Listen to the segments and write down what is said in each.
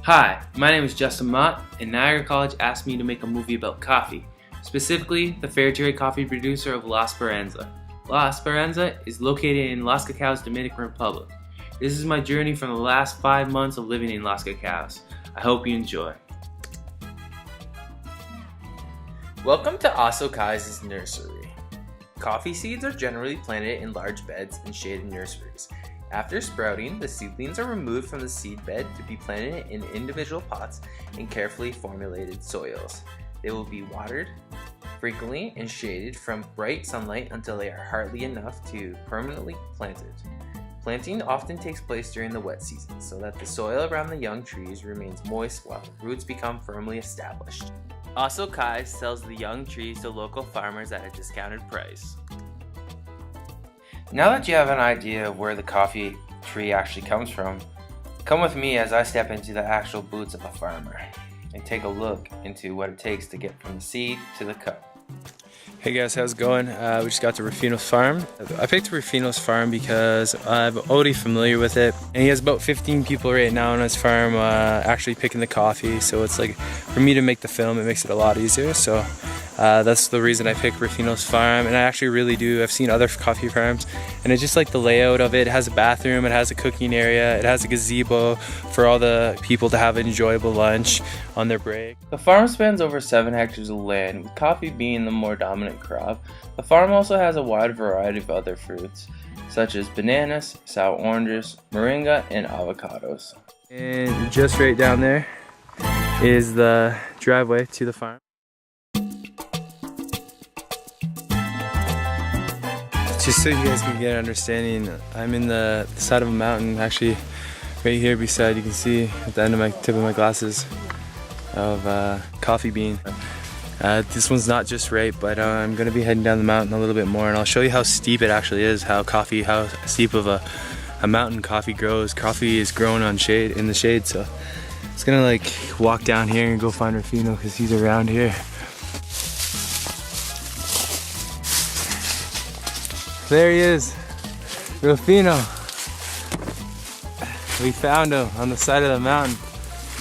Hi, my name is Justin Mott, and Niagara College asked me to make a movie about coffee, specifically the Fairtrade coffee producer of La Esperanza. La Esperanza is located in Los Cacaos, Dominican Republic. This is my journey from the last 5 months of living in Los Cacaos. I hope you enjoy. Welcome to Aso Kai's nursery. Coffee seeds are generally planted in large beds in shaded nurseries. After sprouting, the seedlings are removed from the seed bed to be planted in individual pots in carefully formulated soils. They will be watered frequently and shaded from bright sunlight until they are hardly enough to permanently planted. Planting often takes place during the wet season so that the soil around the young trees remains moist while the roots become firmly established. Aso Kai sells the young trees to local farmers at a discounted price. Now that you have an idea of where the coffee tree actually comes from, come with me as I step into the actual boots of a farmer and take a look into what it takes to get from the seed to the cup. Hey guys, how's it going? We just got to Rufino's farm. I picked Rufino's farm because I'm already familiar with it, and he has about 15 people right now on his farm actually picking the coffee. So it's like, for me to make the film, it makes it a lot easier. So that's the reason I picked Rufino's farm, and I actually really do. I've seen other coffee farms, and it's just like the layout of it. It has a bathroom, it has a cooking area, it has a gazebo for all the people to have an enjoyable lunch on their break. The farm spans over 7 hectares of land, with coffee being the more dominant crop. The farm also has a wide variety of other fruits, such as bananas, sour oranges, moringa, and avocados. And just right down there is the driveway to the farm. Just so you guys can get an understanding, I'm in the side of a mountain, actually right here beside, you can see at the end of my tip of my glasses of coffee bean. This one's not just right, but I'm gonna be heading down the mountain a little bit more, and I'll show you how steep it actually is, how steep of a mountain coffee grows. Coffee is grown on in the shade, so it's gonna like walk down here and go find Rufino because he's around here. There he is, Rufino. We found him on the side of the mountain,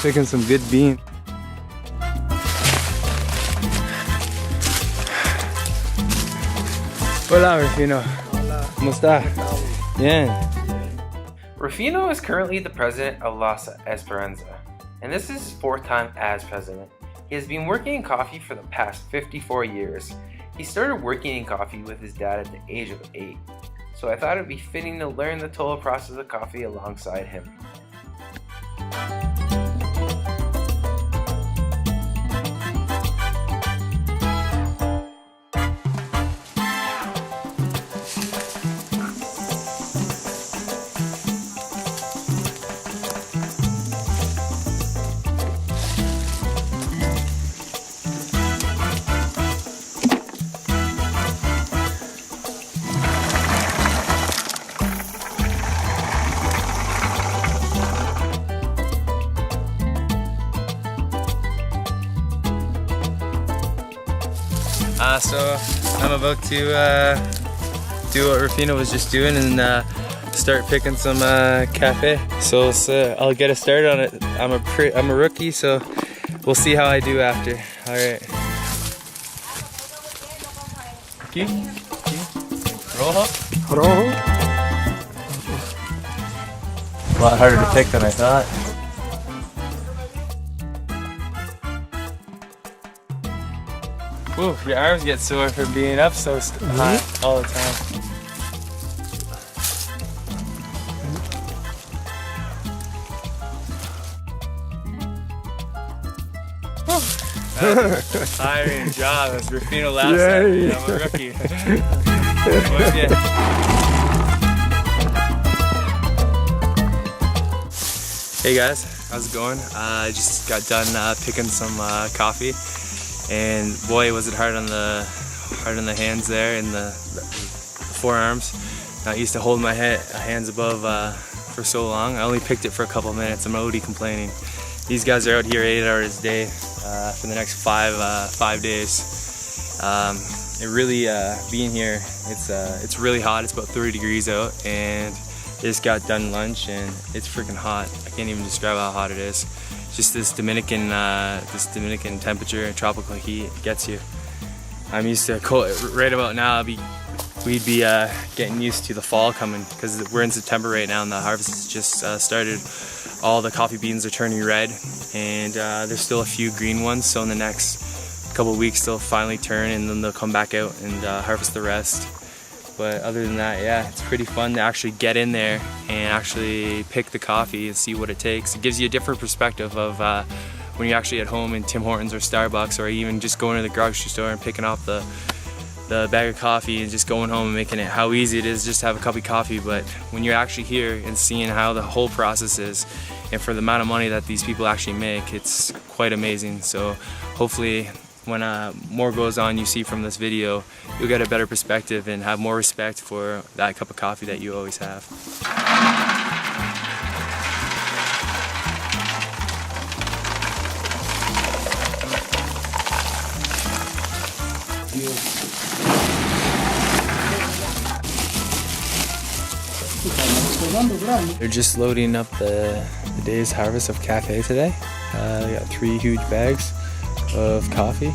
picking some good beans. Hola, Rufino. Hola. ¿Cómo está? Bien. Rufino is currently the president of La Esperanza, and this is his 4th time as president. He has been working in coffee for the past 54 years. He started working in coffee with his dad at the age of 8, so I thought it would be fitting to learn the total process of coffee alongside him. So I'm about to do what Rufino was just doing and start picking some cafe. So I'll get us started on it. I'm a rookie, so we'll see how I do after. All right. Aquí. Rojo. Rojo. A lot harder to pick than I thought. Ooh, your arms get sore from being up so high all the time. That's a tiring job. That's Rufino last time. I'm a rookie. Hey guys, how's it going? I just got done picking some coffee. And boy, was it hard on the hands there and the forearms. Not used to hold my hands above for so long. I only picked it for a couple minutes. I'm already complaining. These guys are out here 8 hours a day for the next 5 days. It really being here, it's really hot. It's about 30 degrees out, and just got done lunch and it's freaking hot. I can't even describe how hot it is. It's just this Dominican temperature and tropical heat gets you. I'm used to cold. Right about now, we'd be getting used to the fall coming, because we're in September right now and the harvest has just started. All the coffee beans are turning red, and there's still a few green ones, so in the next couple of weeks they'll finally turn, and then they'll come back out and harvest the rest. But other than that, yeah, it's pretty fun to actually get in there and actually pick the coffee and see what it takes. It gives you a different perspective of when you're actually at home in Tim Hortons or Starbucks, or even just going to the grocery store and picking off the bag of coffee and just going home and making it, how easy it is just to have a cup of coffee. But when you're actually here and seeing how the whole process is, and for the amount of money that these people actually make, it's quite amazing. So hopefully when more goes on you see from this video, you'll get a better perspective and have more respect for that cup of coffee that you always have. They're just loading up the day's harvest of cafe today. We got 3 huge bags of coffee.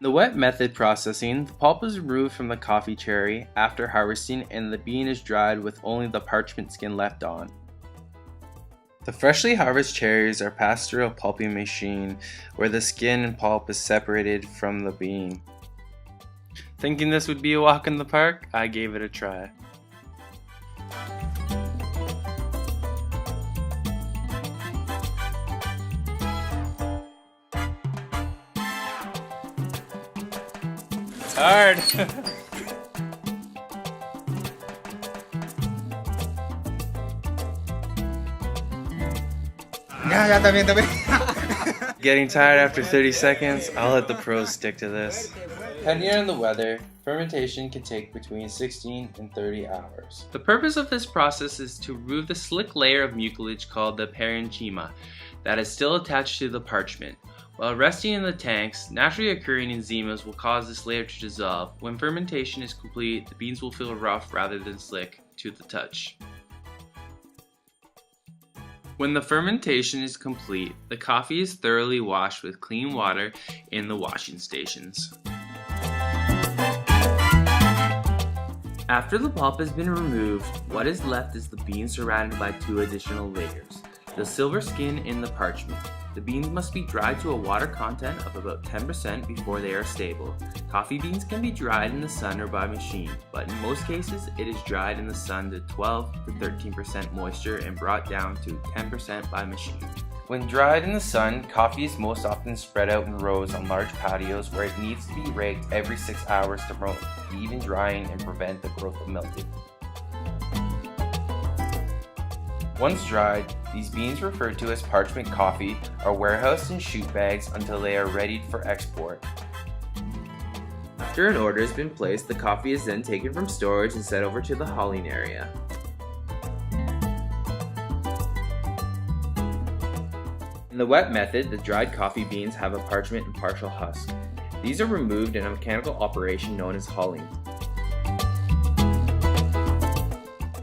The wet method processing, the pulp is removed from the coffee cherry after harvesting and the bean is dried with only the parchment skin left on. The freshly harvested cherries are passed through a pulping machine where the skin and pulp is separated from the bean. Thinking this would be a walk in the park, I gave it a try. Hard. Getting tired after 30 seconds, I'll let the pros stick to this. Depending on the weather, fermentation can take between 16 and 30 hours. The purpose of this process is to remove the slick layer of mucilage called the parenchyma that is still attached to the parchment. While resting in the tanks, naturally occurring enzymes will cause this layer to dissolve. When fermentation is complete, the beans will feel rough rather than slick to the touch. When the fermentation is complete, the coffee is thoroughly washed with clean water in the washing stations. After the pulp has been removed, what is left is the bean surrounded by 2 additional layers, the silver skin and the parchment. The beans must be dried to a water content of about 10% before they are stable. Coffee beans can be dried in the sun or by machine, but in most cases it is dried in the sun to 12 to 13% moisture and brought down to 10% by machine. When dried in the sun, coffee is most often spread out in rows on large patios where it needs to be raked every 6 hours to promote even drying and prevent the growth of mildew. Once dried, these beans, referred to as parchment coffee, are warehoused in chute bags until they are ready for export. After an order has been placed, the coffee is then taken from storage and sent over to the hulling area. In the wet method, the dried coffee beans have a parchment and partial husk. These are removed in a mechanical operation known as hulling.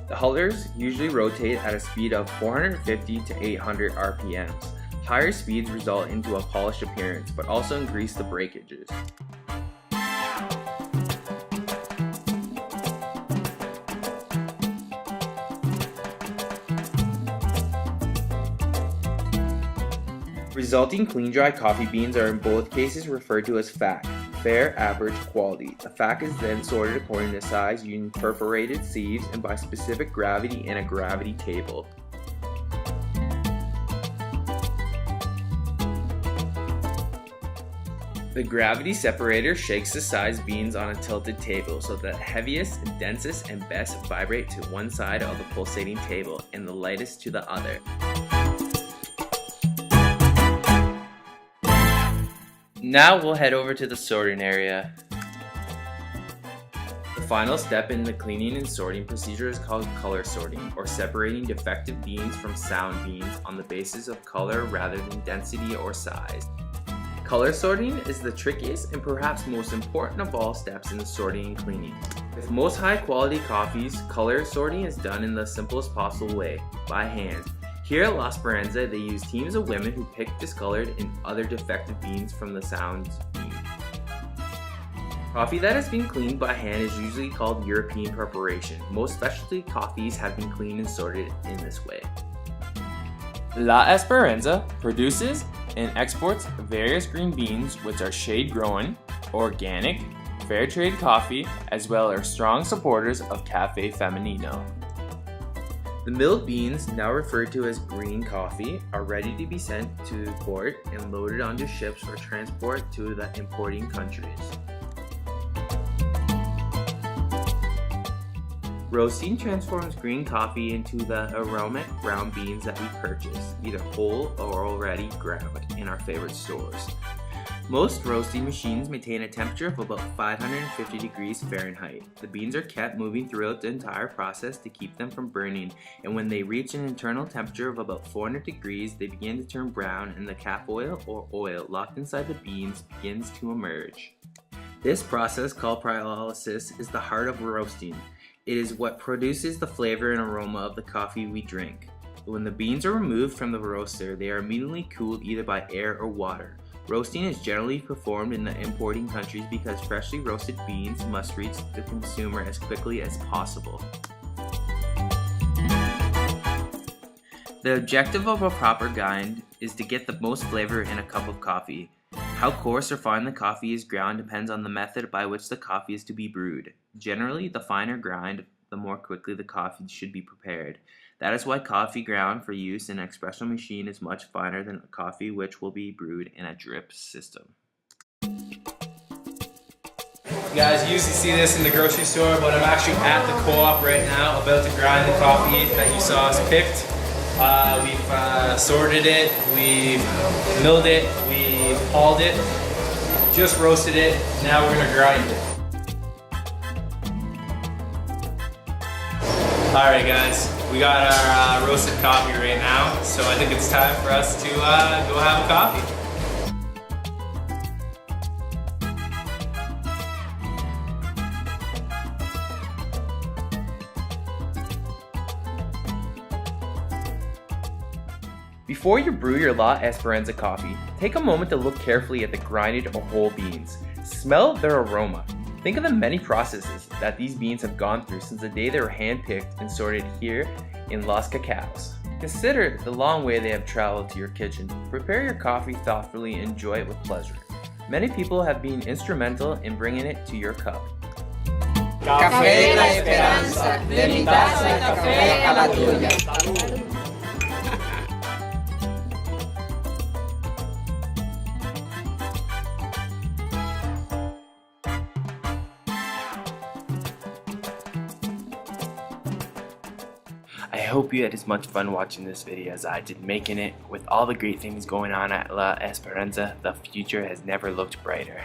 The hullers usually rotate at a speed of 450 to 800 RPMs. Higher speeds result into a polished appearance, but also increase the breakages. Resulting clean dry coffee beans are in both cases referred to as FAQ, fair average quality. The FAQ is then sorted according to size using perforated sieves and by specific gravity in a gravity table. The gravity separator shakes the size beans on a tilted table so that the heaviest, densest, and best vibrate to one side of the pulsating table and the lightest to the other. Now we'll head over to the sorting area. The final step in the cleaning and sorting procedure is called color sorting, or separating defective beans from sound beans on the basis of color rather than density or size. Color sorting is the trickiest and perhaps most important of all steps in the sorting and cleaning. With most high quality coffees, color sorting is done in the simplest possible way, by hand. Here at La Esperanza, they use teams of women who pick discolored and other defective beans from the sound bean. Coffee that has been cleaned by hand is usually called European preparation. Most specialty coffees have been cleaned and sorted in this way. La Esperanza produces and exports various green beans which are shade grown, organic, fair trade coffee, as well as strong supporters of Cafe Femenino. The milled beans, now referred to as green coffee, are ready to be sent to port and loaded onto ships for transport to the importing countries. Roasting transforms green coffee into the aromatic brown beans that we purchase, either whole or already ground, in our favorite stores. Most roasting machines maintain a temperature of about 550 degrees Fahrenheit. The beans are kept moving throughout the entire process to keep them from burning, and when they reach an internal temperature of about 400 degrees, they begin to turn brown and the calf oil or oil locked inside the beans begins to emerge. This process, called pyrolysis, is the heart of roasting. It is what produces the flavor and aroma of the coffee we drink. When the beans are removed from the roaster, they are immediately cooled either by air or water. Roasting is generally performed in the importing countries because freshly roasted beans must reach the consumer as quickly as possible. The objective of a proper grind is to get the most flavor in a cup of coffee. How coarse or fine the coffee is ground depends on the method by which the coffee is to be brewed. Generally, the finer grind, the more quickly the coffee should be prepared. That is why coffee ground for use in an espresso machine is much finer than coffee which will be brewed in a drip system. You guys usually see this in the grocery store, but I'm actually at the co-op right now about to grind the coffee that you saw us picked. We've sorted it, we've milled it, we've hauled it, just roasted it, now we're going to grind it. Alright guys, we got our roasted coffee right now, so I think it's time for us to go have a coffee. Before you brew your La Esperanza coffee, take a moment to look carefully at the grinded or whole beans. Smell their aroma. Think of the many processes that these beans have gone through since the day they were hand-picked and sorted here in Los Cacaos. Consider the long way they have traveled to your kitchen. Prepare your coffee thoughtfully and enjoy it with pleasure. Many people have been instrumental in bringing it to your cup. Café La Esperanza, de mi taza de café a la tuya. I hope you had as much fun watching this video as I did making it. With all the great things going on at La Esperanza, the future has never looked brighter.